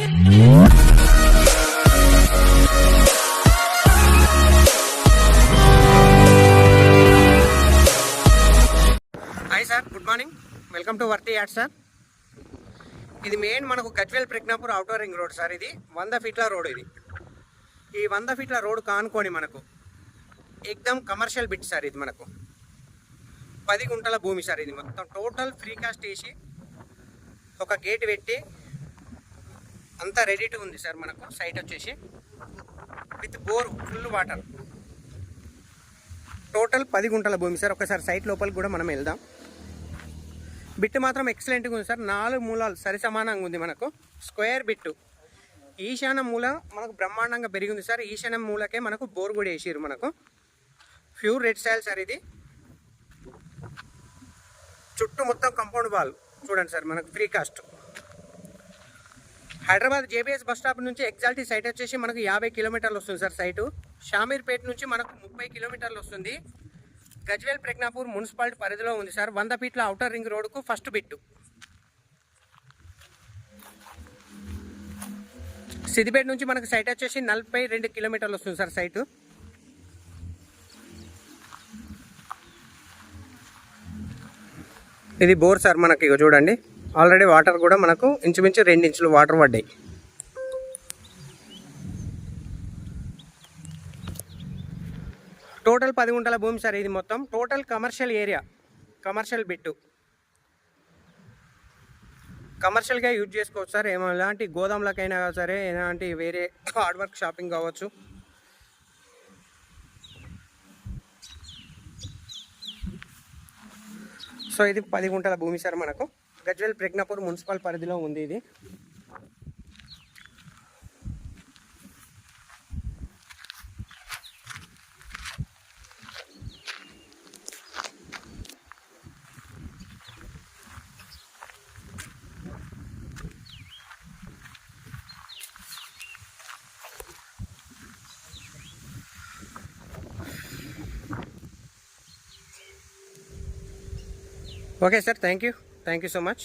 Hi sir, good morning. Welcome to worthy ad sir. ఇది main మనకు Gajwel Prajnapur outer ring road sir. ఇది 100 ఫీట్ల road. ఈ 100 ఫీట్ల రోడ్ కానుకొని మనకు ఎక్దమ్ కమర్షియల్ బిట్ సార్. ఇది మనకు 10 గుంటల భూమి సార్. ఇది మొత్తం టోటల్ ఫ్రీ కాస్ట్ వేసి ఒక గేట్ పెట్టి అంతా రెడీ టు ఉంది సార్. మనకు సైట్ వచ్చేసి with bore, full water, total 10 గుంటల భూమి సార్. ఒకసారి సైట్ లోపలికి కూడా మనం వెళ్దాం. బిట్ మాత్రం ఎక్సలెంట్గా ఉంది సార్. 4 మూలాలు సరి సమానంగా ఉంది. మనకు స్క్వేర్ బిట్టు. ఈశాన్య మూల మనకు బ్రహ్మాండంగా పెరిగి ఉంది సార్. ఈశాన్య మూలకే మనకు బోర్ కూడా వేసారు. మనకు ప్యూర్ రెడ్ సాయిల్ సార్. ఇది చుట్టూ మొత్తం కంపౌండ్ వాల్ చూడండి సార్. మనకు free cost. Hyderabad JBS bus stop నుంచి ఎగ్జాల్టీ సైట్ వచ్చేసి మనకు 50 కిలోమీటర్లు వస్తుంది సార్. సైటు షామీర్పేట నుంచి మనకు 30 కిలోమీటర్లు వస్తుంది. గజ్వేల్ ప్రజ్ఞాపూర్ మున్సిపాలిటీ పరిధిలో ఉంది సార్. 100 ఫీట్ల అవుటర్ రింగ్ రోడ్కు ఫస్ట్ బిట్టు. సిద్దిపేట నుంచి మనకు సైట్ వచ్చేసి 42 కిలోమీటర్లు వస్తుంది సార్. సైటు ఇది బోర్ సార్. మనకి ఇక చూడండి, ఆల్రెడీ వాటర్ కూడా మనకు ఇంచుమించు 2 ఇంచులు వాటర్ పడ్డాయి. టోటల్ 10 గుంటల భూమి సార్. ఇది మొత్తం total commercial area, commercial bit. కమర్షియల్గా యూజ్ చేసుకోవచ్చు సార్. ఎలాంటి గోదాంలకైనా సరే, ఎలాంటి వేరే హార్డ్ వర్క్ షాపింగ్ కావచ్చు. సో ఇది 10 గుంటల భూమి సార్. మనకు గజ్వేల్ ప్రజ్ఞాపూర్ మున్సిపల్ పరిధిలో ఉంది ఇది. Okay sir, thank you so much.